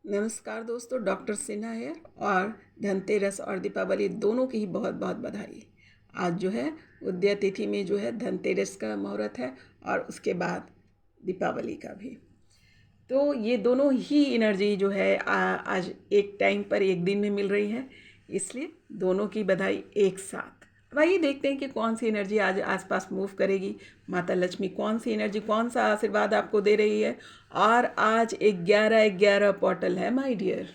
नमस्कार दोस्तों, डॉक्टर सिन्हा है। और धनतेरस और दीपावली दोनों की ही बहुत बहुत बधाई। आज जो है उदया तिथि में जो है धनतेरस का मुहूर्त है और उसके बाद दीपावली का भी। तो ये दोनों ही एनर्जी जो है आज एक टाइम पर एक दिन में मिल रही है, इसलिए दोनों की बधाई एक साथ। अब आइए देखते हैं कि कौन सी एनर्जी आज आसपास मूव करेगी। माता लक्ष्मी कौन सी एनर्जी, कौन सा आशीर्वाद आपको दे रही है। और आज 11/11 पोर्टल है माय डियर।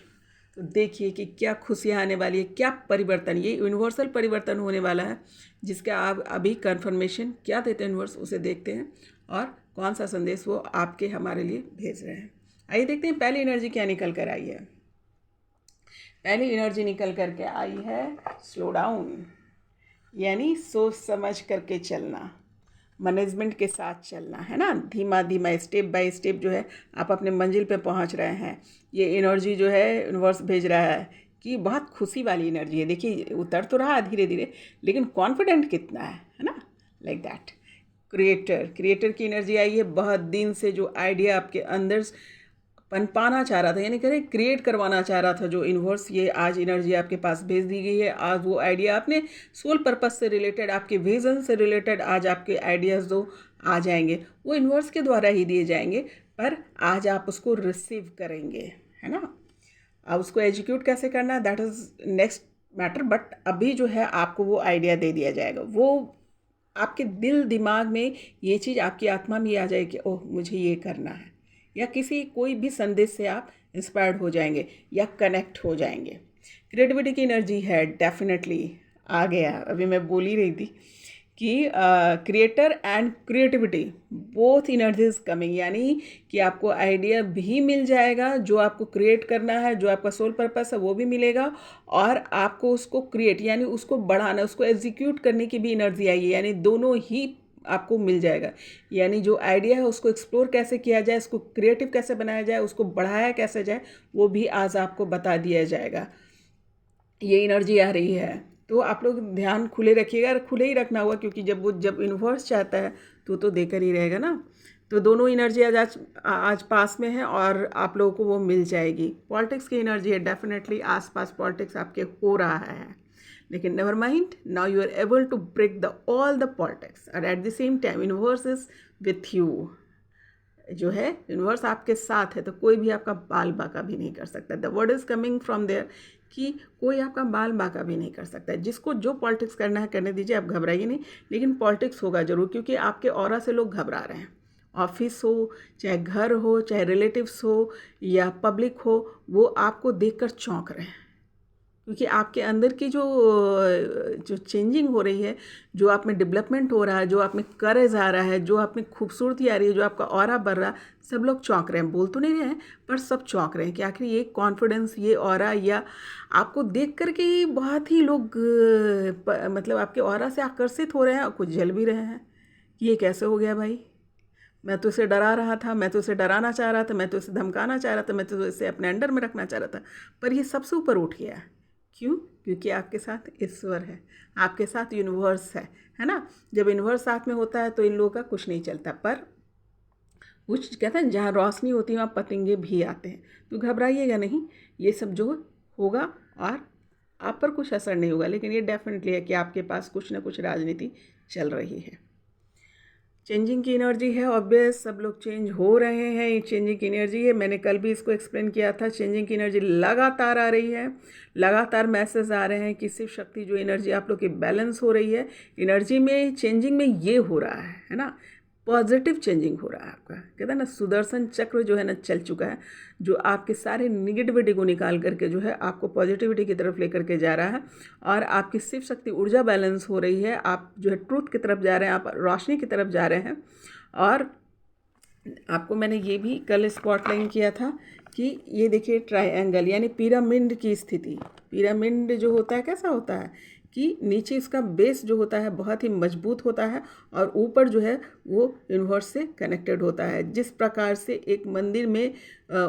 तो देखिए कि क्या खुशियाँ आने वाली है, क्या परिवर्तन, ये यूनिवर्सल परिवर्तन होने वाला है जिसका आप अभी कंफर्मेशन क्या देते हैं यूनिवर्स, उसे देखते हैं और कौन सा संदेश वो आपके हमारे लिए भेज रहे हैं। आइए देखते हैं पहली एनर्जी क्या निकल कर आई है। पहली एनर्जी निकल कर के आई है स्लो डाउन, यानी सोच समझ करके चलना, मैनेजमेंट के साथ चलना है ना। धीमा धीमा स्टेप बाय स्टेप जो है आप अपने मंजिल पे पहुंच रहे हैं। ये एनर्जी जो है यूनिवर्स भेज रहा है कि बहुत खुशी वाली एनर्जी है। देखिए उतर तो रहा है धीरे धीरे, लेकिन कॉन्फिडेंट कितना है ना, लाइक दैट। क्रिएटर की एनर्जी आई है। बहुत दिन से जो आइडिया आपके अंदर पनपाना चाह रहा था, यानी करें क्रिएट करवाना चाह रहा था जो यूनिवर्स, ये आज एनर्जी आपके पास भेज दी गई है। आज वो आइडिया अपने सोल पर्पस से रिलेटेड, आपके विजन से रिलेटेड आज आपके आइडियाज़ जो आ जाएंगे वो यूनिवर्स के द्वारा ही दिए जाएंगे, पर आज आप उसको रिसीव करेंगे, है ना। अब उसको एग्जीक्यूट कैसे करना है that is next matter, but अभी जो है आपको वो आइडिया दे दिया जाएगा। वो आपके दिल दिमाग में ये चीज़, आपकी आत्मा में आ जाए कि ओह मुझे ये करना है, या किसी कोई भी संदेश से आप इंस्पायर्ड हो जाएंगे या कनेक्ट हो जाएंगे। क्रिएटिविटी की एनर्जी है, डेफिनेटली आ गया। अभी मैं बोल ही रही थी कि creator and creativity both energies coming, यानी कि आपको आइडिया भी मिल जाएगा, जो आपको क्रिएट करना है, जो आपका सोल पर्पस है वो भी मिलेगा, और आपको उसको क्रिएट यानी उसको बढ़ाना, उसको एग्जीक्यूट करने की भी एनर्जी आई है, यानी दोनों ही आपको मिल जाएगा। यानी जो आइडिया है उसको एक्सप्लोर कैसे किया जाए, उसको क्रिएटिव कैसे बनाया जाए, उसको बढ़ाया कैसे जाए, वो भी आज आपको बता दिया जाएगा। ये एनर्जी आ रही है, तो आप लोग ध्यान खुले रखिएगा, खुले ही रखना होगा, क्योंकि जब यूनिवर्स चाहता है तो देकर ही रहेगा ना। तो दोनों एनर्जी आज पास में है और आप लोगों को वो मिल जाएगी। पॉलिटिक्स की एनर्जी है, डेफिनेटली आसपास पॉलिटिक्स आपके हो रहा है, लेकिन never mind, now you are able to break the all the politics, और at the same time universe is with you. जो है यूनिवर्स आपके साथ है, तो कोई भी आपका बाल बाका भी नहीं कर सकता। The word is coming from there कि कोई आपका बाल बाका भी नहीं कर सकता है। जिसको जो पॉलिटिक्स करना है करने दीजिए, आप घबराइए नहीं, लेकिन पॉलिटिक्स होगा ज़रूर, क्योंकि आपके ऑरा से लोग घबरा रहे हैं। ऑफिस हो, चाहे घर हो, चाहे रिलेटिव्स हो या पब्लिक हो, वो आपको देखकर चौंक रहे हैं, क्योंकि आपके अंदर की जो चेंजिंग हो रही है, जो आप में डेवलपमेंट हो रहा है, जो आप में करेज आ रहा है, जो आप में खूबसूरती आ रही है, जो आपका ऑरा बढ़ रहा है, सब लोग चौंक रहे हैं। बोल तो नहीं रहे हैं, पर सब चौंक रहे हैं कि आखिर ये कॉन्फिडेंस, ये ऑरा, या आपको देख कर के ही बहुत ही लोग मतलब आपके ऑरा से आकर्षित हो रहे हैं और कुछ जल भी रहे हैं कि ये कैसे हो गया भाई। मैं तो इसे डरा रहा था, मैं तो इसे डराना चाह रहा था, मैं तो इसे धमकाना चाह रहा था, मैं तो इसे अपने अंडर में रखना चाह रहा था, पर ये सबसे ऊपर उठ गया। क्यों? क्योंकि आपके साथ ईश्वर है, आपके साथ यूनिवर्स है ना। जब यूनिवर्स साथ में होता है तो इन लोगों का कुछ नहीं चलता, पर कुछ कहते हैं जहाँ रोशनी होती है वहाँ पतंगे भी आते हैं। तो घबराइएगा नहीं, ये सब जो होगा और आप पर कुछ असर नहीं होगा, लेकिन ये डेफिनेटली है कि आपके पास कुछ ना कुछ राजनीति चल रही है। चेंजिंग की एनर्जी है, ऑब्वियस सब लोग चेंज हो रहे हैं, ये चेंजिंग की एनर्जी है। मैंने कल भी इसको एक्सप्लेन किया था, चेंजिंग की एनर्जी लगातार आ रही है, लगातार मैसेज आ रहे हैं कि शिव शक्ति जो एनर्जी आप लोग की बैलेंस हो रही है। एनर्जी में चेंजिंग में ये हो रहा है ना, पॉजिटिव चेंजिंग हो रहा है आपका। कहते हैं ना सुदर्शन चक्र जो है ना चल चुका है, जो आपके सारे निगेटिविटी को निकाल करके जो है आपको पॉजिटिविटी की तरफ लेकर के जा रहा है, और आपकी शिव शक्ति ऊर्जा बैलेंस हो रही है। आप जो है ट्रूथ की तरफ जा रहे हैं, आप रोशनी की तरफ जा रहे हैं। और आपको मैंने ये भी कल स्पॉटलाइन किया था कि ये देखिए ट्रायंगल यानी पिरामिड की स्थिति। पिरामिड जो होता है कैसा होता है कि नीचे इसका बेस जो होता है बहुत ही मजबूत होता है, और ऊपर जो है वो यूनिवर्स से कनेक्टेड होता है। जिस प्रकार से एक मंदिर में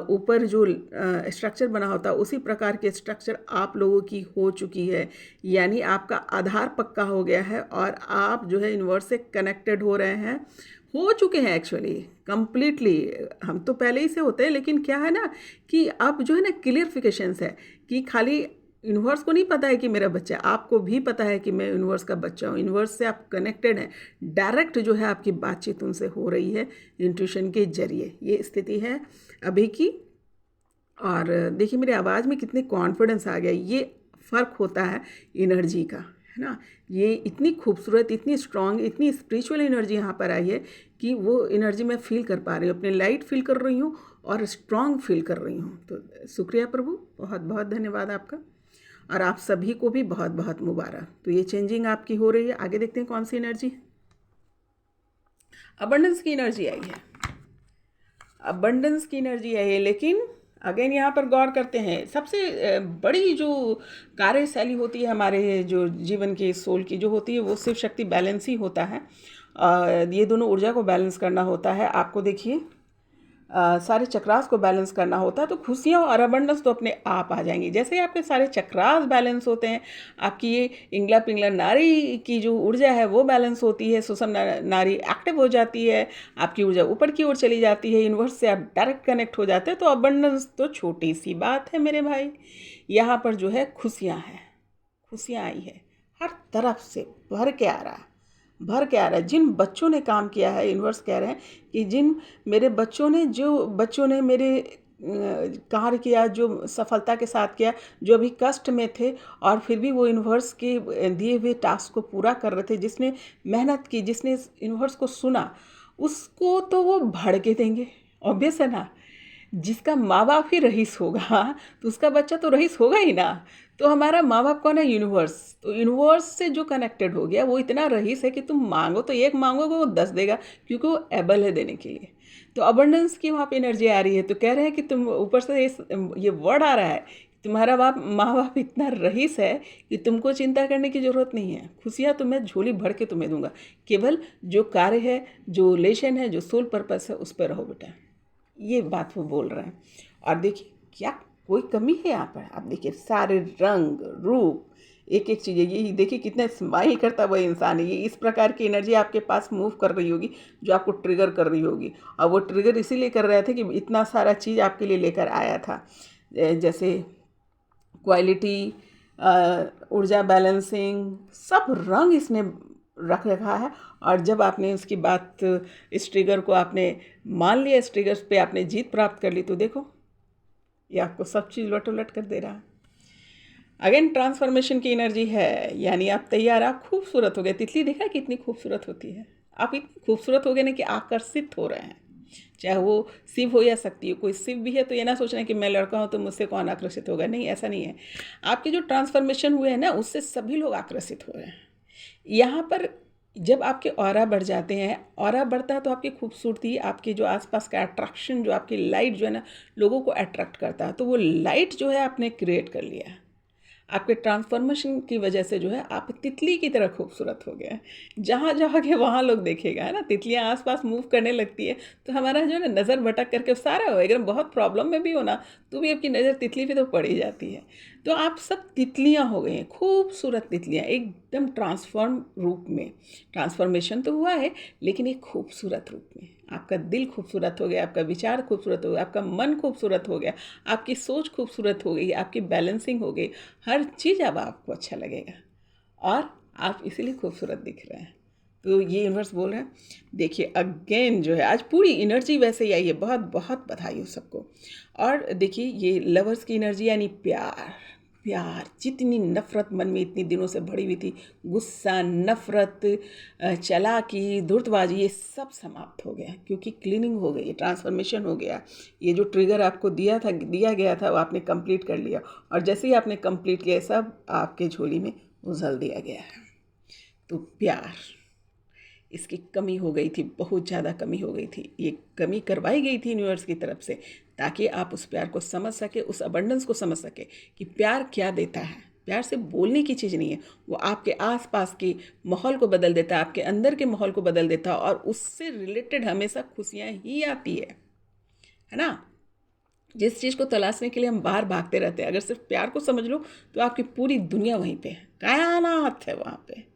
ऊपर जो स्ट्रक्चर बना होता है, उसी प्रकार के स्ट्रक्चर आप लोगों की हो चुकी है, यानी आपका आधार पक्का हो गया है और आप जो है यूनिवर्स से कनेक्टेड हो रहे हैं। हो चुके हैं एक्चुअली कम्प्लीटली। हम तो पहले ही से होते हैं, लेकिन क्या है ना कि अब जो है ना क्लियरिफिकेशंस है कि खाली यूनिवर्स को नहीं पता है कि मेरा बच्चा है, आपको भी पता है कि मैं यूनिवर्स का बच्चा हूँ। यूनिवर्स से आप कनेक्टेड हैं, डायरेक्ट जो है आपकी बातचीत उनसे हो रही है इंट्यूशन के जरिए। ये स्थिति है अभी की। और देखिए मेरी आवाज़ में कितने कॉन्फिडेंस आ गया। ये फ़र्क होता है एनर्जी का, है ना। ये इतनी खूबसूरत, इतनी स्ट्रांग, इतनी स्पिरिचुअल एनर्जी यहाँ पर आई है कि वो एनर्जी मैं फील कर पा रही हूँ, अपने लाइट फील कर रही हूँ और स्ट्रांग फील कर रही हूँ। तो शुक्रिया प्रभु, बहुत बहुत धन्यवाद आपका। और आप सभी को भी बहुत बहुत मुबारक। तो ये चेंजिंग आपकी हो रही है। आगे देखते हैं कौन सी एनर्जी। अबंडेंस की एनर्जी आई है, अबंडेंस की एनर्जी आई है। लेकिन अगेन यहाँ पर गौर करते हैं, सबसे बड़ी जो कार्यशैली होती है हमारे जो जीवन की सोल की जो होती है, वो सिर्फ शक्ति बैलेंस ही होता है। ये दोनों ऊर्जा को बैलेंस करना होता है। आपको देखिए सारे चक्रास को बैलेंस करना होता है, तो खुशियाँ और अबंडेंस तो अपने आप आ जाएंगी। जैसे ही आपके सारे चक्रास बैलेंस होते हैं, आपकी ये इंगला पिंगला नारी की जो ऊर्जा है वो बैलेंस होती है, सुषम नारी एक्टिव हो जाती है, आपकी ऊर्जा ऊपर की ओर चली जाती है, यूनिवर्स से आप डायरेक्ट कनेक्ट हो जाते हैं। तो अबंडेंस तो छोटी सी बात है मेरे भाई। यहाँ पर जो है खुशियाँ हैं, खुशियाँ आई है, हर तरफ से भर के आ रहा है, भर के आ रहा है। जिन बच्चों ने काम किया है, यूनिवर्स कह रहे हैं कि जिन मेरे बच्चों ने, जो बच्चों ने मेरे कार्य किया, जो सफलता के साथ किया, जो अभी कष्ट में थे और फिर भी वो यूनिवर्स के दिए हुए टास्क को पूरा कर रहे थे, जिसने मेहनत की, जिसने यूनिवर्स को सुना, उसको तो वो भड़के देंगे। ऑब्वियस है ना, जिसका माँ बाप ही रईस होगा तो उसका बच्चा तो रईस होगा ही ना। तो हमारा माँ बाप कौन है? यूनिवर्स। तो यूनिवर्स से जो कनेक्टेड हो गया वो इतना रईस है कि तुम मांगो तो एक मांगोगे वो 10 देगा, क्योंकि वो एबल है देने के लिए। तो अबंडेंस की वहाँ पे एनर्जी आ रही है। तो कह रहे हैं कि तुम ऊपर से ये वर्ड आ रहा है, तुम्हारा माँ बाप इतना रईस है कि तुमको चिंता करने की ज़रूरत नहीं है। खुशियाँ तो मैं झोली भर के तुम्हें दूंगा, केवल जो कार्य है, जो लेशन है, जो सोल पर्पस है, उस पर रहो बेटा। ये बात वो बोल रहे हैं। और देखिए क्या कोई कमी है यहाँ पर? आप देखिए सारे रंग रूप, एक एक चीज़, ये देखिए कितना स्माइल करता हुआ इंसान है। ये इस प्रकार की एनर्जी आपके पास मूव कर रही होगी, जो आपको ट्रिगर कर रही होगी। और वो ट्रिगर इसीलिए कर रहे थे कि इतना सारा चीज़ आपके लिए लेकर आया था, जैसे क्वालिटी, ऊर्जा बैलेंसिंग, सब रंग इसने रख रखा है। और जब आपने उसकी बात, इस ट्रिगर को आपने मान लिया, इस ट्रिगर पे आपने जीत प्राप्त कर ली, तो देखो ये आपको सब चीज़ उलट उलट कर दे रहा है। अगेन ट्रांसफॉर्मेशन की एनर्जी है, यानी आप तैयार, आप खूबसूरत हो गए। तितली देखा कितनी खूबसूरत होती है? आप इतनी खूबसूरत हो गए ना कि आकर्षित हो रहे हैं। चाहे वो शिव हो या शक्ति हो, कोई शिव भी है तो ये ना सोचना कि मैं लड़का हूँ तो मुझसे कौन आकर्षित होगा। नहीं, ऐसा नहीं है। आपके जो ट्रांसफॉर्मेशन हुए हैं ना, उससे सभी लोग आकर्षित हो रहे हैं। यहाँ पर जब आपके ऑरा बढ़ जाते हैं, ऑरा बढ़ता है तो आपकी खूबसूरती, आपके जो आसपास का अट्रैक्शन, जो आपकी लाइट जो है ना, लोगों को अट्रैक्ट करता है। तो वो लाइट जो है आपने क्रिएट कर लिया। आपके ट्रांसफॉर्मेशन की वजह से जो है आप तितली की तरह खूबसूरत हो गए। जहाँ जाओगे वहाँ लोग देखेगा, है ना। तितलियाँ आसपास मूव करने लगती है तो हमारा जो है ना नज़र भटक करके सारा हो, अगर बहुत प्रॉब्लम में भी हो ना तो भी आपकी नज़र तितली पे तो पड़ ही जाती है। तो आप सब तितलियाँ हो गई हैं, खूबसूरत तितलियाँ, एकदम ट्रांसफॉर्म रूप में। ट्रांसफॉर्मेशन तो हुआ है, लेकिन एक खूबसूरत रूप में। आपका दिल खूबसूरत हो गया, आपका विचार खूबसूरत हो गया, आपका मन खूबसूरत हो गया, आपकी सोच खूबसूरत हो गई, आपकी बैलेंसिंग हो गई, हर चीज़ अब आपको अच्छा लगेगा और आप इसीलिए खूबसूरत दिख रहे हैं। तो ये यूनिवर्स बोल रहे हैं। देखिए अगेन जो है आज पूरी एनर्जी वैसे ही आई है। बहुत बहुत बधाई हो सबको। और देखिए ये लवर्स की एनर्जी, यानी प्यार। प्यार, जितनी नफ़रत मन में इतनी दिनों से भरी हुई थी, गुस्सा, नफ़रत, चालाकी, धूर्तबाजी, ये सब समाप्त हो गया, क्योंकि क्लीनिंग हो गई, ट्रांसफॉर्मेशन हो गया। ये जो ट्रिगर आपको दिया गया था वो आपने कंप्लीट कर लिया। और जैसे ही आपने कंप्लीट किया, सब आपके झोली में उझल दिया गया है। तो प्यार, इसकी कमी हो गई थी, बहुत ज़्यादा कमी हो गई थी। ये कमी करवाई गई थी यूनिवर्स की तरफ से, ताकि आप उस प्यार को समझ सके, उस अबंडेंस को समझ सके कि प्यार क्या देता है। प्यार से बोलने की चीज़ नहीं है, वो आपके आसपास के माहौल को बदल देता है, आपके अंदर के माहौल को बदल देता है, और उससे रिलेटेड हमेशा खुशियाँ ही आती है ना। जिस चीज़ को तलाशने के लिए हम बाहर भागते रहते हैं, अगर सिर्फ प्यार को समझ लो तो आपकी पूरी दुनिया वहीं पे है, कायनात है वहाँ पे।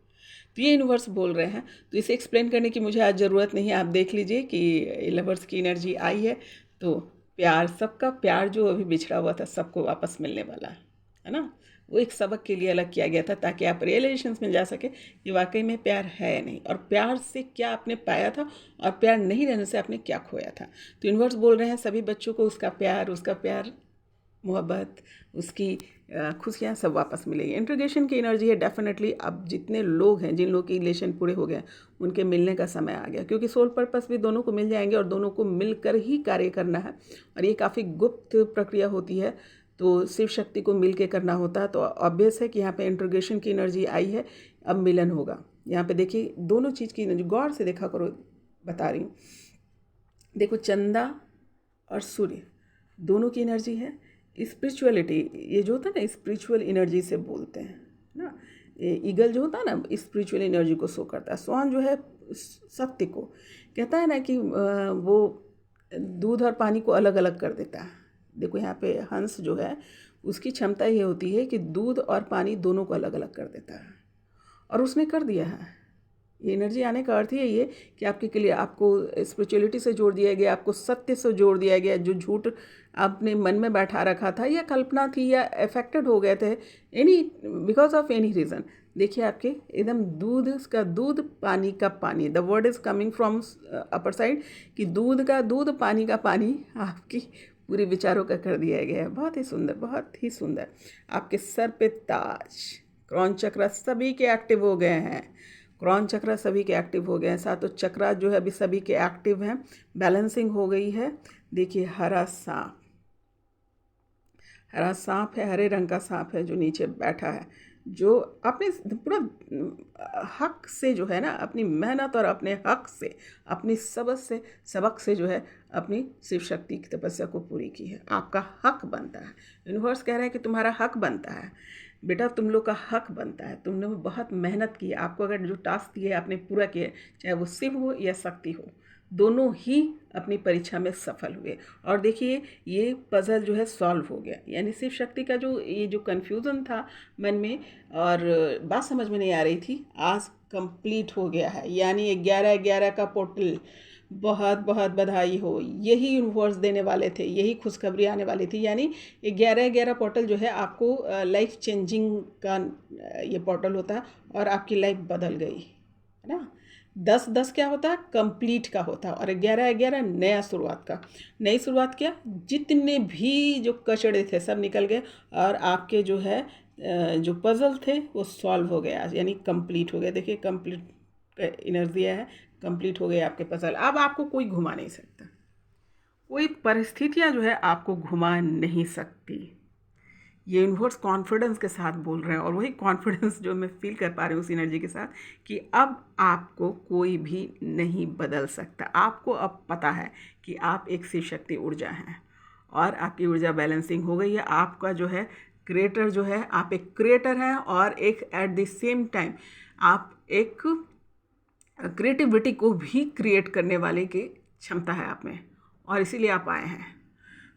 तो ये यूनिवर्स बोल रहे हैं। तो इसे एक्सप्लेन करने की मुझे आज ज़रूरत नहीं है, आप देख लीजिए कि लवर्स की एनर्जी आई है। तो प्यार, सबका प्यार जो अभी बिछड़ा हुआ था सबको वापस मिलने वाला है ना। वो एक सबक के लिए अलग किया गया था ताकि आप रियलाइजेशंस में जा सके कि वाकई में प्यार है नहीं, और प्यार से क्या आपने पाया था और प्यार नहीं रहने से आपने क्या खोया था। तो यूनिवर्स बोल रहे हैं सभी बच्चों को उसका प्यार, मोहब्बत, उसकी खुशियाँ सब वापस मिलेगी। इंट्रोगेशन की एनर्जी है डेफिनेटली। अब जितने लोग हैं, जिन लोग के रिलेशन पूरे हो गए, उनके मिलने का समय आ गया, क्योंकि सोल पर्पस भी दोनों को मिल जाएंगे और दोनों को मिलकर ही कार्य करना है। और ये काफ़ी गुप्त प्रक्रिया होती है, तो शिव शक्ति को मिल के करना होता है। तो ऑब्वियस है कि यहाँ पे इंट्रोगेशन की एनर्जी आई है, अब मिलन होगा। यहाँ पे देखिए दोनों चीज़ की एनर्जी गौर से देखा करो, बता रही हूँ। देखो चंदा और सूर्य दोनों की एनर्जी है। स्पिरिचुअलिटी, ये जो होता है ना, स्पिरिचुअल एनर्जी से बोलते हैं ना। ईगल जो होता है ना, स्पिरिचुअल एनर्जी को शो करता है। स्वान जो है सत्य को कहता है ना कि वो दूध और पानी को अलग अलग कर देता है। देखो यहाँ पे हंस जो है उसकी क्षमता ये होती है कि दूध और पानी दोनों को अलग अलग कर देता है, और उसने कर दिया है। ये एनर्जी आने का अर्थ ही ये कि आपके लिए, आपको स्पिरिचुअलिटी से जोड़ दिया गया, आपको सत्य से जोड़ दिया गया। जो झूठ आपने मन में बैठा रखा था, या कल्पना थी, या अफेक्टेड हो गए थे बिकॉज ऑफ एनी रीज़न, देखिए आपके एकदम दूध का दूध, पानी का पानी, the word is coming from upper side कि दूध का दूध, पानी का पानी आपकी पूरे विचारों का कर दिया गया है। बहुत ही सुंदर, बहुत ही सुंदर। आपके सर पे ताज, क्रॉन चक्र सभी के एक्टिव हो गए हैं। क्रॉन चक्र सभी के एक्टिव हो गए हैं। सातों चक्रा जो है अभी सभी के एक्टिव हैं। बैलेंसिंग हो गई है। देखिए हरा सांप है, हरे रंग का सांप है जो नीचे बैठा है, जो अपने पूरा हक से जो है ना, अपनी मेहनत और अपने हक से, अपनी सबक से जो है अपनी शिव शक्ति की तपस्या को पूरी की है। आपका हक बनता है। यूनिवर्स कह रहा है कि तुम्हारा हक बनता है बेटा, तुम लोग का हक बनता है। तुमने बहुत मेहनत की, आपको अगर जो टास्क दिए आपने पूरा किया, चाहे वो शिव हो या शक्ति हो, दोनों ही अपनी परीक्षा में सफल हुए। और देखिए ये पजल जो है सॉल्व हो गया। यानी शिव शक्ति का जो ये जो कन्फ्यूज़न था मन में और बात समझ में नहीं आ रही थी, आज कंप्लीट हो गया है। यानी 11/11 का पोर्टल, बहुत बहुत बधाई हो। यही यूनिवर्स देने वाले थे, यही खुशखबरी आने वाली थी। यानी 11/11 पोर्टल जो है आपको लाइफ चेंजिंग का ये पोर्टल होता है, और आपकी लाइफ बदल गई है ना। 10/10 क्या होता है? कंप्लीट का होता है। और 11/11 नया शुरुआत का। नई शुरुआत क्या? जितने भी जो कचड़े थे सब निकल गए, और आपके जो है जो पजल थे वो सॉल्व हो गया, यानी कंप्लीट हो गया। देखिए कंप्लीट एनर्जी है, कंप्लीट हो गए आपके पजल। अब आपको कोई घुमा नहीं सकता, कोई परिस्थितियाँ जो है आपको घुमा नहीं सकती। ये यूनिवर्स कॉन्फिडेंस के साथ बोल रहे हैं, और वही कॉन्फिडेंस जो मैं फील कर पा रही हूँ उस एनर्जी के साथ, कि अब आपको कोई भी नहीं बदल सकता। आपको अब पता है कि आप एक शिव शक्ति ऊर्जा हैं, और आपकी ऊर्जा बैलेंसिंग हो गई है। आपका जो है क्रिएटर जो है, आप एक क्रिएटर हैं, और एक एट द सेम टाइम आप एक क्रिएटिविटी को भी क्रिएट करने वाले की क्षमता है आप में, और इसीलिए आप आए हैं।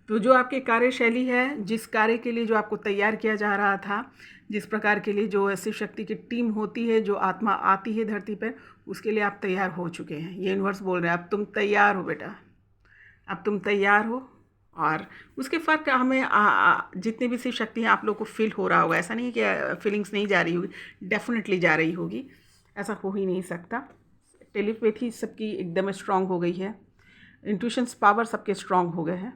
तो जो आपकी कार्यशैली है, जिस कार्य के लिए जो आपको तैयार किया जा रहा था, जिस प्रकार के लिए जो शिव शक्ति की टीम होती है, जो आत्मा आती है धरती पर, उसके लिए आप तैयार हो चुके हैं। ये यूनिवर्स बोल रहे हैं अब तुम तैयार हो बेटा, अब तुम तैयार हो। और उसके फ़र्क हमें जितने भी शिव शक्ति हैं आप लोग को फील हो रहा होगा। ऐसा नहीं है कि फीलिंग्स नहीं जा रही होगी, डेफिनेटली जा रही होगी, ऐसा हो ही नहीं सकता। टेलीपैथी सबकी एकदम स्ट्रांग हो गई है, इंट्यूशंस पावर सबके स्ट्रांग हो गए हैं।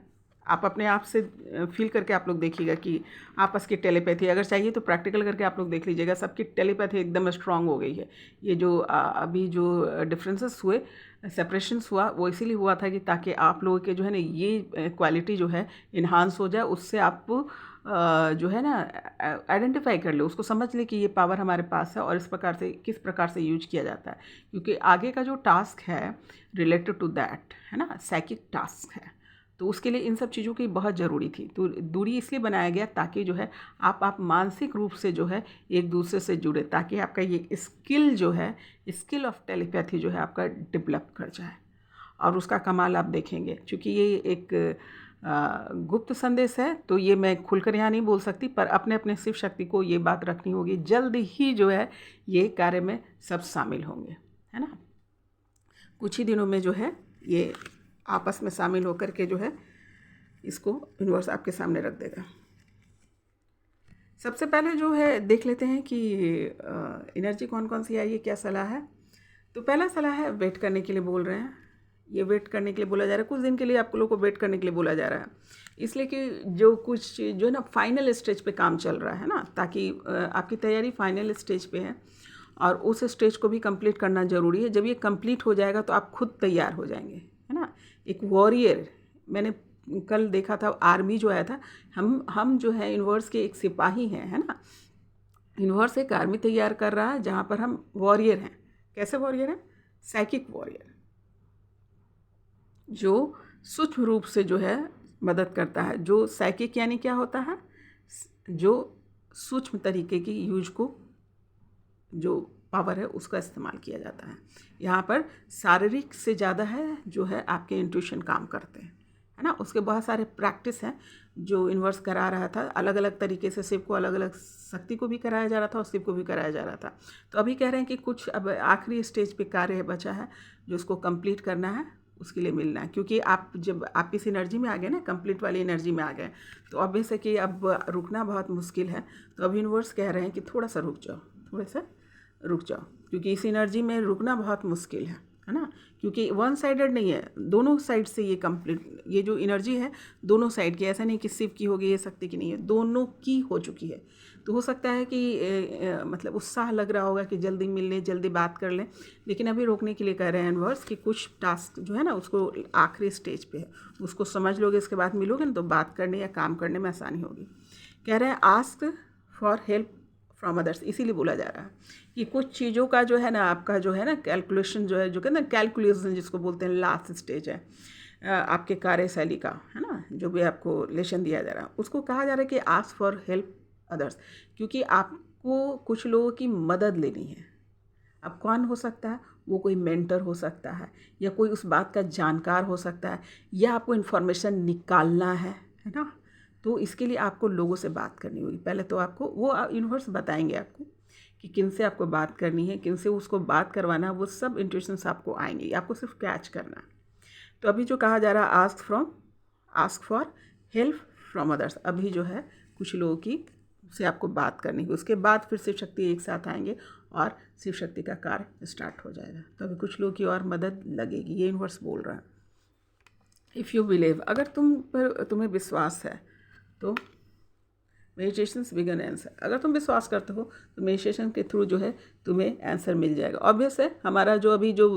आप अपने आप से फील करके आप लोग देखिएगा कि आपस की टेलीपैथी, अगर चाहिए तो प्रैक्टिकल करके आप लोग देख लीजिएगा, सबकी टेलीपैथी एकदम स्ट्रांग हो गई है। ये जो अभी जो डिफरेंसेस हुए, सेपरेशंस हुआ, वो इसीलिए हुआ था कि ताकि आप लोगों के जो है ना ये क्वालिटी जो है इन्हांस हो जाए, उससे आप जो है ना आइडेंटिफाई कर ले, उसको समझ ले कि ये पावर हमारे पास है और इस प्रकार से किस प्रकार से यूज किया जाता है। क्योंकि आगे का जो टास्क है रिलेटेड टू दैट है ना, साइकिक टास्क है, तो उसके लिए इन सब चीज़ों की बहुत ज़रूरी थी। तो दूरी इसलिए बनाया गया ताकि जो है आप मानसिक रूप से जो है एक दूसरे से जुड़े, ताकि आपका ये स्किल जो है, स्किल ऑफ टेलीपैथी जो है आपका डेवलप कर जाए। और उसका कमाल आप देखेंगे, क्योंकि ये एक गुप्त संदेश है, तो ये मैं खुलकर यहाँ नहीं बोल सकती, पर अपने अपने शिव शक्ति को ये बात रखनी होगी। जल्द ही जो है ये कार्य में सब शामिल होंगे, है ना। कुछ ही दिनों में जो है ये आपस में शामिल होकर के जो है इसको यूनिवर्स आपके सामने रख देगा। सबसे पहले जो है देख लेते हैं कि एनर्जी कौन कौन सी आई है, क्या सलाह है। तो पहला सलाह है वेट करने के लिए बोल रहे हैं। ये वेट करने के लिए बोला जा रहा है, कुछ दिन के लिए आप लोगों को वेट करने के लिए बोला जा रहा है, इसलिए कि जो कुछ जो है ना फाइनल स्टेज पे काम चल रहा है ना, ताकि आपकी तैयारी फाइनल स्टेज पे है और उस स्टेज को भी कंप्लीट करना ज़रूरी है। जब ये कंप्लीट हो जाएगा तो आप खुद तैयार हो जाएंगे, है ना। एक वॉरियर, मैंने कल देखा था आर्मी जो आया था, हम जो है यूनिवर्स के एक सिपाही हैं, है ना। यूनिवर्स एक आर्मी तैयार कर रहा है जहाँ पर हम वॉरियर हैं। कैसे वॉरियर हैं? साइकिक वॉरियर, जो सूक्ष्म रूप से जो है मदद करता है। जो साइकिक यानी क्या होता है? जो सूक्ष्म तरीके की यूज को, जो पावर है उसका इस्तेमाल किया जाता है। यहाँ पर शारीरिक से ज़्यादा है जो है आपके इंट्यूशन काम करते हैं, है ना। उसके बहुत सारे प्रैक्टिस हैं जो यूनिवर्स करा रहा था, अलग अलग तरीके से शिव को, अलग अलग शक्ति को भी कराया जा रहा था और शिव को भी कराया जा रहा था। तो अभी कह रहे हैं कि कुछ अब आखिरी स्टेज पे कार्य बचा है जो उसको कंप्लीट करना है, उसके लिए मिलना है। क्योंकि आप जब आप इस एनर्जी में आ गए ना, कंप्लीट वाली एनर्जी में आ गए, तो ऑब्वियस है कि अब रुकना बहुत मुश्किल है। तो अब यूनिवर्स कह रहे हैं कि थोड़ा सा रुक जाओ, थोड़ा सा रुक जाओ, क्योंकि इस एनर्जी में रुकना बहुत मुश्किल है ना। क्योंकि वन साइडेड नहीं है, दोनों साइड से ये कंप्लीट, ये जो एनर्जी है दोनों साइड की, ऐसा नहीं कि शिव की होगी, ये शक्ति की नहीं है, दोनों की हो चुकी है। तो हो सकता है कि मतलब उत्साह लग रहा होगा कि जल्दी मिल लें, जल्दी बात कर लें, लेकिन अभी रोकने के लिए कह रहे हैं यूनिवर्स कि कुछ टास्क जो है ना उसको आखिरी स्टेज पे है, उसको समझ लोगे, इसके बाद मिलोगे ना तो बात करने या काम करने में आसानी होगी। कह रहे हैं ask for help from others, इसीलिए बोला जा रहा है कि कुछ चीज़ों का जो है ना, आपका जो है ना कैलकुलेशन जो है, जो कहते हैं कैलकुलेशन जिसको बोलते हैं, लास्ट स्टेज है आपके कार्यशैली का, है ना। जो भी आपको लेसन दिया जा रहा है उसको कहा जा रहा है कि आस्क फॉर हेल्प अदर्स, क्योंकि आपको कुछ लोगों की मदद लेनी है। अब कौन हो सकता है? वो कोई मेंटर हो सकता है, या कोई उस बात का जानकार हो सकता है, या आपको इन्फॉर्मेशन निकालना है ना। तो इसके लिए आपको लोगों से बात करनी होगी। पहले तो आपको वो यूनिवर्स बताएंगे आपको कि किन से आपको बात करनी है, किन से उसको बात करवाना है, वो सब इंट्यूशंस आपको आएंगे, आपको सिर्फ कैच करना है। तो अभी जो कहा जा रहा है ask for help from others, अभी जो है कुछ लोगों की से आपको बात करनी है, उसके बाद फिर शिव शक्ति एक साथ आएंगे और शिव शक्ति का कार्य स्टार्ट हो जाएगा। तो अभी कुछ लोगों की और मदद लगेगी, ये यूनिवर्स बोल रहा है। इफ़ यू बिलीव, अगर तुम्हें विश्वास है तो मेडिटेशंस बिगन आंसर, अगर तुम विश्वास करते हो तो मेडिटेशन के थ्रू जो है तुम्हें आंसर मिल जाएगा। ऑब्वियस है, हमारा जो अभी जो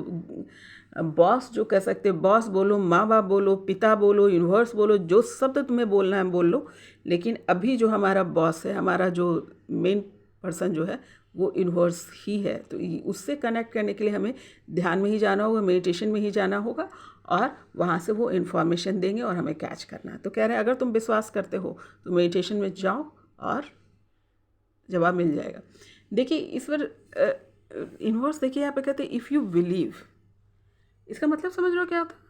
बॉस जो कह सकते हैं, बॉस बोलो, माँ बाप बोलो, पिता बोलो, यूनिवर्स बोलो, जो शब्द तुम्हें बोलना है बोल लो, लेकिन अभी जो हमारा बॉस है, हमारा जो मेन पर्सन जो है वो यूनिवर्स ही है। तो उससे कनेक्ट करने के लिए हमें ध्यान में ही जाना होगा, मेडिटेशन में ही जाना होगा, और वहाँ से वो इन्फॉर्मेशन देंगे और हमें कैच करना है। तो कह रहे हैं अगर तुम विश्वास करते हो तो मेडिटेशन में जाओ और जवाब मिल जाएगा। देखिए इस पर यूनिवर्स, देखिए यहाँ पे कहते हैं इफ़ यू बिलीव, इसका मतलब समझ रहे हो क्या होता है?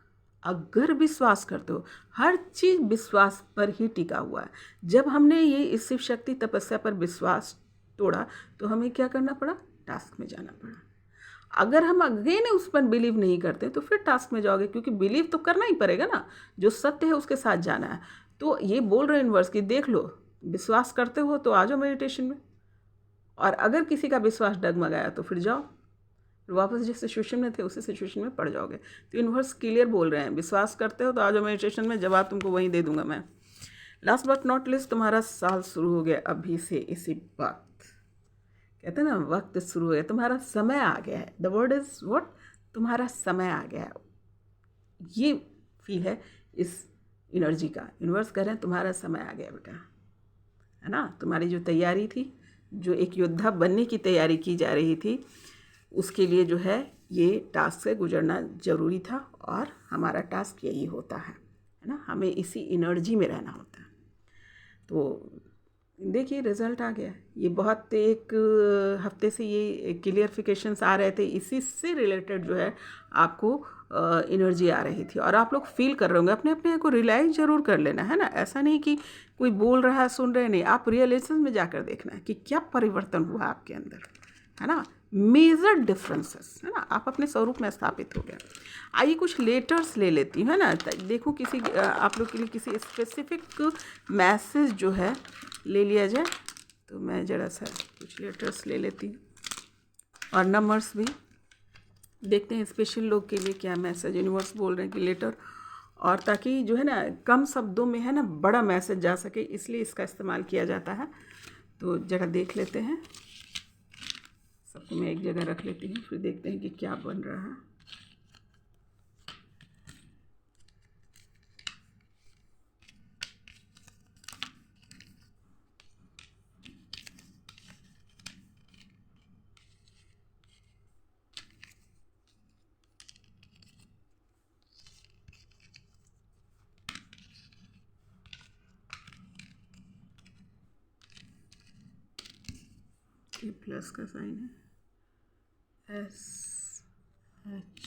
अगर विश्वास करते हो, हर चीज़ विश्वास पर ही टिका हुआ है। जब हमने ये इस शिव शक्ति तपस्या पर विश्वास तोड़ा तो हमें क्या करना पड़ा? टास्क में जाना पड़ा। अगर हम अगेन उस पर बिलीव नहीं करते तो फिर टास्क में जाओगे, क्योंकि बिलीव तो करना ही पड़ेगा ना, जो सत्य है उसके साथ जाना है। तो ये बोल रहे हैं यूनिवर्स कि देख लो, विश्वास करते हो तो आ जाओ मेडिटेशन में, और अगर किसी का विश्वास डगमगाया तो फिर जाओ, फिर वापस जिस सिचुएशन में थे उसी सिचुएशन में पड़ जाओगे। तो यूनिवर्स क्लियर बोल रहे हैं, विश्वास करते हो तो आ जाओ मेडिटेशन में, जवाब तुमको वहीं दे दूंगा मैं। लास्ट बट नॉट लिस्ट, तुम्हारा साल शुरू हो गया अभी से, इसी वक्त, कहते हैं ना वक्त शुरू हो गया, तुम्हारा समय आ गया है। The word is what? तुम्हारा समय आ गया है। ये फील है इस एनर्जी का। यूनिवर्स कह रहे हैं तुम्हारा समय आ गया बेटा, है ना। तुम्हारी जो तैयारी थी, जो एक योद्धा बनने की तैयारी की जा रही थी, उसके लिए जो है ये टास्क से गुजरना ज़रूरी था, और हमारा टास्क यही होता है ना, हमें इसी एनर्जी में रहना होता है। तो देखिए रिज़ल्ट आ गया। ये बहुत एक हफ्ते से ये क्लियरफिकेशंस आ रहे थे, इसी से रिलेटेड जो है आपको एनर्जी आ रही थी और आप लोग फील कर रहे होंगे। अपने अपने को रियलाइज जरूर कर लेना है ना, ऐसा नहीं कि कोई बोल रहा है सुन रहे नहीं, आप रियलाइजेशन में जाकर देखना है कि क्या परिवर्तन हुआ आपके अंदर, है ना। मेजर डिफरेंसेस, है ना, आप अपने स्वरूप में स्थापित हो गए। आइए कुछ लेटर्स ले लेती हूँ, है ना। देखो किसी आप लोग के लिए किसी स्पेसिफिक मैसेज जो है ले लिया जाए, तो मैं ज़रा सा कुछ लेटर्स ले लेती हूँ और नंबर्स भी देखते हैं स्पेशल लोग के लिए क्या मैसेज यूनिवर्स बोल रहे हैं कि लेटर, और ताकि जो है ना कम शब्दों में है ना बड़ा मैसेज जा सके, इसलिए इसका इस्तेमाल किया जाता है। तो ज़रा देख लेते हैं, सबको मैं एक जगह रख लेती हूँ, फिर देखते हैं कि क्या बन रहा है। ये प्लस का साइन है, एस एच,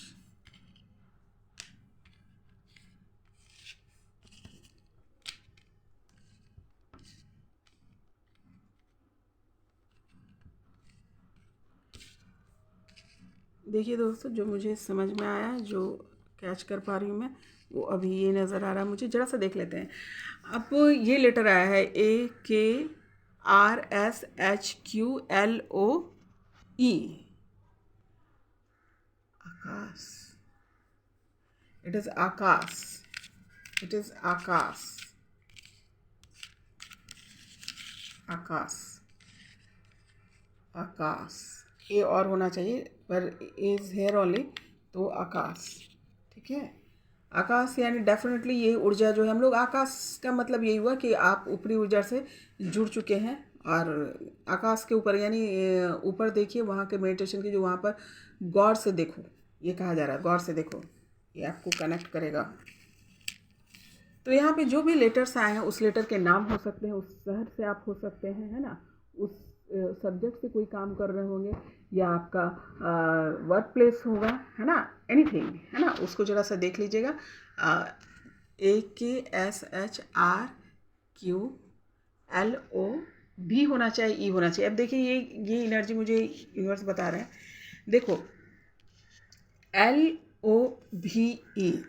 देखिए दोस्तों, जो मुझे समझ में आया, जो कैच कर पा रही हूँ मैं, वो अभी ये नज़र आ रहा है मुझे। जरा सा देख लेते हैं। अब ये लेटर आया है AKRSHQLOE, Akash. It is Akash, it is Akash, Akash, Akash. A और होना चाहिए पर इज़ हेयर ओनली, तो आकाश, ठीक है। आकाश यानी डेफिनेटली ये ऊर्जा जो है, हम लोग आकाश का मतलब यही हुआ कि आप ऊपरी ऊर्जा से जुड़ चुके हैं। और आकाश के ऊपर यानी ऊपर देखिए, वहाँ के मेडिटेशन की जो वहाँ पर गौर से देखो, ये कहा जा रहा है, गौर से देखो, ये आपको कनेक्ट करेगा। तो यहाँ पे जो भी लेटर्स आए हैं उस लेटर के नाम हो सकते हैं, उस शहर से आप हो सकते हैं, है ना, उस सब्जेक्ट से कोई काम कर रहे होंगे, या आपका वर्क प्लेस होगा, है ना, एनीथिंग, है ना, उसको ज़रा सा देख लीजिएगा। AKSHRQLO होना चाहिए, ई होना चाहिए। अब देखिए ये एनर्जी मुझे यूनिवर्स बता रहा है। देखो LOVE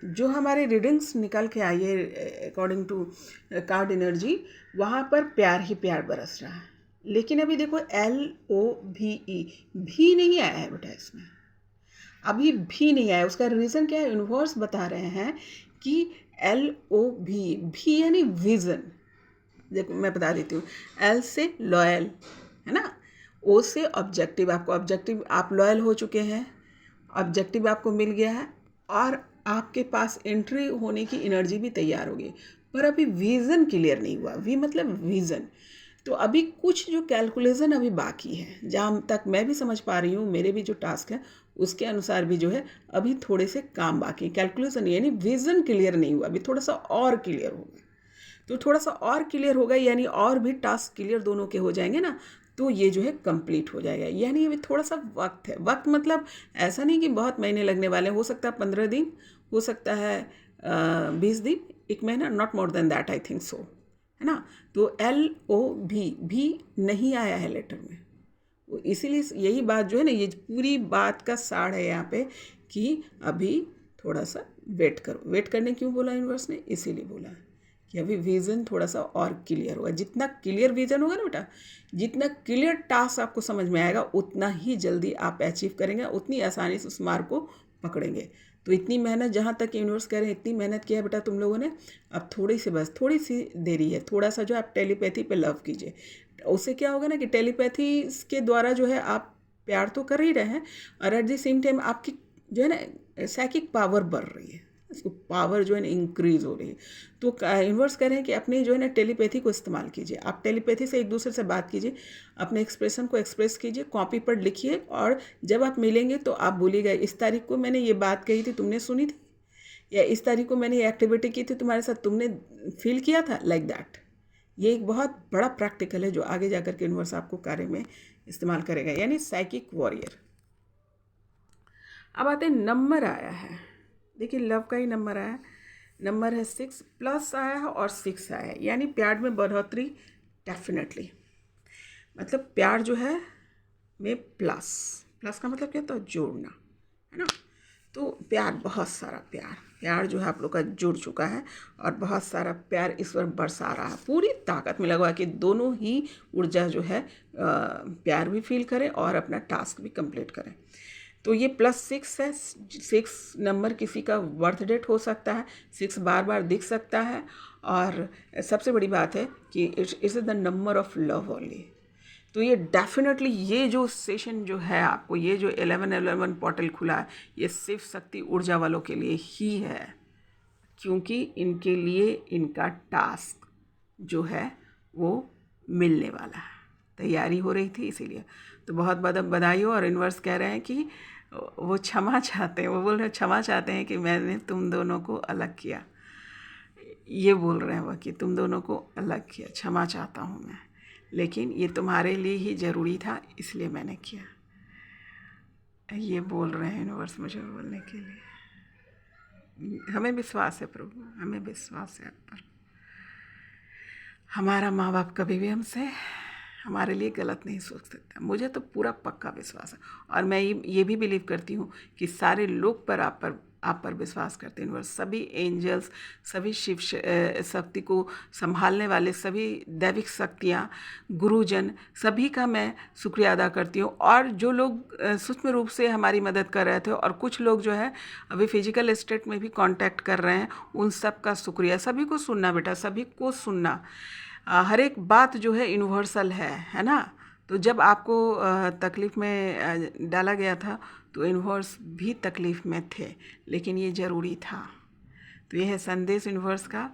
जो हमारे रीडिंग्स निकल के आई है अकॉर्डिंग टू कार्ड एनर्जी, वहाँ पर प्यार ही प्यार बरस रहा है। लेकिन अभी देखो LOVE भी नहीं आया है बेटा, इसमें अभी भी नहीं आया। उसका रीज़न क्या है, यूनिवर्स बता रहे हैं कि LOVE भी यानी विज़न। देखो मैं बता देती हूँ, L से लॉयल, है ना, O से ऑब्जेक्टिव, आपको ऑब्जेक्टिव, आप लॉयल हो चुके हैं, ऑब्जेक्टिव आपको मिल गया है और आपके पास एंट्री होने की एनर्जी भी तैयार हो गई, पर अभी विज़न क्लियर नहीं हुआ। वी मतलब विज़न। तो अभी कुछ जो कैलकुलेशन अभी बाकी है, जहाँ तक मैं भी समझ पा रही हूँ, मेरे भी जो टास्क है उसके अनुसार भी जो है अभी थोड़े से काम बाकी है। कैलकुलेशन यानी विज़न क्लियर नहीं हुआ, अभी थोड़ा सा और क्लियर होगा। तो थोड़ा सा और क्लियर होगा यानी और भी टास्क क्लियर दोनों के हो जाएंगे ना, तो ये जो है कंप्लीट हो जाएगा। यानी अभी थोड़ा सा वक्त है। वक्त मतलब ऐसा नहीं कि बहुत महीने लगने वाले हैं, हो सकता है 15 दिन, हो सकता है 20 दिन, 1 महीना, not more than that, I think so, है ना। तो LOV भी नहीं आया है लेटर में, इसीलिए यही बात जो है ना, ये पूरी बात का सार है यहाँ पे कि अभी थोड़ा सा वेट करो। वेट करने क्यों बोला यूनिवर्स ने, इसीलिए बोला है कि अभी विज़न थोड़ा सा और क्लियर होगा। जितना क्लियर विज़न होगा ना बेटा, जितना क्लियर टास्क आपको समझ में आएगा, उतना ही जल्दी आप अचीव करेंगे, उतनी आसानी से उस मार्ग को पकड़ेंगे। तो इतनी मेहनत, जहाँ तक यूनिवर्स कह रहे हैं इतनी मेहनत किया है बेटा तुम लोगों ने, अब थोड़ी सी, बस थोड़ी सी देरी है। थोड़ा सा जो आप टेलीपैथी पे लव कीजिए, उससे क्या होगा ना कि टेलीपैथी के द्वारा जो है आप प्यार तो कर ही रहे हैं और एट द सेम टाइम आपकी जो है ना साइकिक पावर बढ़ रही है, इसको पावर जो है ना इंक्रीज हो रही है। तो यूनिवर्स कह रहे हैं कि अपनी जो है ना टेलीपैथी को इस्तेमाल कीजिए। आप टेलीपैथी से एक दूसरे से बात कीजिए, अपने एक्सप्रेशन को एक्सप्रेस कीजिए, कॉपी पर लिखिए, और जब आप मिलेंगे तो आप बोलिएगा इस तारीख को मैंने ये बात कही थी, तुमने सुनी थी, या इस तारीख को मैंने ये एक्टिविटी की थी तुम्हारे साथ, तुमने फील किया था, लाइक दैट। ये एक बहुत बड़ा प्रैक्टिकल है जो आगे जाकर के यूनिवर्स आपको कार्य में इस्तेमाल करेगा, यानी साइकिक वॉरियर। अब आते हैं, नंबर आया है देखिए लव का ही नंबर आया, नंबर है 6, प्लस आया है और 6 आया है, यानी प्यार में बढ़ोतरी डेफिनेटली। मतलब प्यार जो है में प्लस, प्लस का मतलब क्या होता है, जोड़ना, है ना। तो प्यार, बहुत सारा प्यार जो है आप लोग का जुड़ चुका है और बहुत सारा प्यार ईश्वर बरसा रहा है। पूरी ताकत में लगा कि दोनों ही ऊर्जा जो है प्यार भी फील करें और अपना टास्क भी कंप्लीट करें। तो ये +6 है। 6 नंबर किसी का बर्थ डेट हो सकता है, 6 बार बार दिख सकता है। और सबसे बड़ी बात है कि it's is the number of love only. तो ये डेफिनेटली ये जो सेशन जो है आपको, ये जो 1111 पोर्टल खुला है, ये सिर्फ शक्ति ऊर्जा वालों के लिए ही है, क्योंकि इनके लिए इनका टास्क जो है वो मिलने वाला है, तैयारी हो रही थी इसीलिए। तो बहुत बहुत बधाई हो। और यूनिवर्स कह रहे हैं कि वो क्षमा चाहते हैं, वो बोल रहे हैं क्षमा चाहते हैं कि मैंने तुम दोनों को अलग किया। ये बोल रहे हैं वो कि तुम दोनों को अलग किया, क्षमा चाहता हूँ मैं, लेकिन ये तुम्हारे लिए ही ज़रूरी था इसलिए मैंने किया। ये बोल रहे हैं यूनिवर्स मुझे बोलने के लिए। हमें विश्वास है प्रभु, हमें विश्वास है आप पर। हमारा माँ बाप कभी भी हमसे हमारे लिए गलत नहीं सोच सकता, मुझे तो पूरा पक्का विश्वास है। और मैं ये भी बिलीव करती हूँ कि सारे लोग पर आप पर विश्वास करते हैं। सभी एंजल्स, सभी शिव शक्ति को संभालने वाले सभी दैविक शक्तियाँ, गुरुजन, सभी का मैं शुक्रिया अदा करती हूँ। और जो लोग सूक्ष्म रूप से हमारी मदद कर रहे थे और कुछ लोग जो है अभी फिजिकल स्टेट में भी कांटेक्ट कर रहे हैं, उन सब का शुक्रिया। सभी को सुनना बेटा, सभी को सुनना। हर एक बात जो है यूनिवर्सल है ना। तो जब आपको तकलीफ़ में डाला गया था तो यूनिवर्स भी तकलीफ़ में थे, लेकिन ये ज़रूरी था। तो ये है संदेश यूनिवर्स का।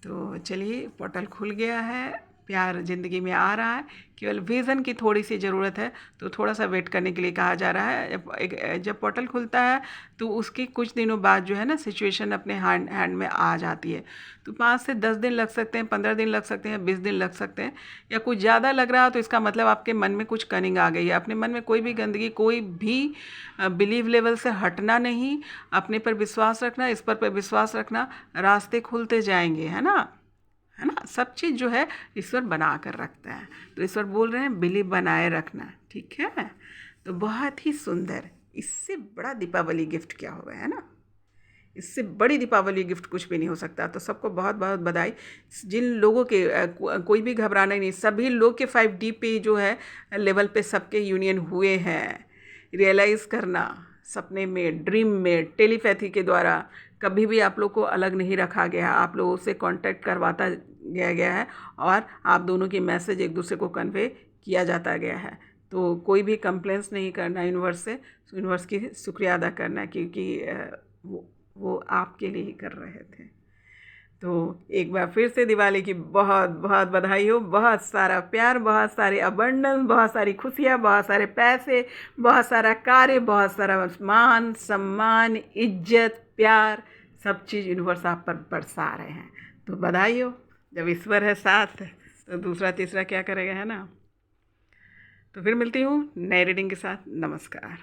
तो चलिए, पोर्टल खुल गया है, प्यार ज़िंदगी में आ रहा है, केवल विज़न की थोड़ी सी ज़रूरत है। तो थोड़ा सा वेट करने के लिए कहा जा रहा है। जब पोर्टल खुलता है तो उसके कुछ दिनों बाद जो है ना सिचुएशन अपने हैंड में आ जाती है। तो 5 से 10 दिन लग सकते हैं, 15 दिन लग सकते हैं, 20 दिन लग सकते हैं, या कुछ ज़्यादा लग रहा है तो इसका मतलब आपके मन में कुछ कनिंग आ गई है। अपने मन में कोई भी गंदगी, कोई भी बिलीव लेवल से हटना नहीं, अपने पर विश्वास रखना, इस पर विश्वास रखना, रास्ते खुलते जाएंगे, है ना। सब चीज़ जो है ईश्वर बना कर रखता है। तो ईश्वर बोल रहे हैं बिलीव बनाए रखना, ठीक है। तो बहुत ही सुंदर, इससे बड़ा दीपावली गिफ्ट क्या होगा, है ना। इससे बड़ी दीपावली गिफ्ट कुछ भी नहीं हो सकता। तो सबको बहुत बहुत बधाई। जिन लोगों के कोई भी घबराना नहीं, सभी लोग के 5D पे जो है लेवल पे सबके यूनियन हुए हैं। रियलाइज़ करना, सपने में, ड्रीम में, टेलीपैथी के द्वारा कभी भी आप लोग को अलग नहीं रखा गया। आप लोगों से कांटेक्ट करवाता गया है और आप दोनों की मैसेज एक दूसरे को कन्वे किया जाता गया है। तो कोई भी कंप्लेंट्स नहीं करना यूनिवर्स से, यूनिवर्स की शुक्रिया अदा करना, क्योंकि वो आपके लिए ही कर रहे थे। तो एक बार फिर से दिवाली की बहुत बहुत बधाई हो। बहुत सारा प्यार, बहुत सारे अबंडेंस, बहुत सारी खुशियाँ, बहुत सारे पैसे, बहुत सारा कार्य, बहुत सारा मान सम्मान, इज्जत, प्यार, सब चीज़ यूनिवर्स आप पर बरसा रहे हैं। तो बधाई हो। जब ईश्वर है साथ तो दूसरा तीसरा क्या करेगा, है ना। तो फिर मिलती हूँ नए रीडिंग के साथ। नमस्कार।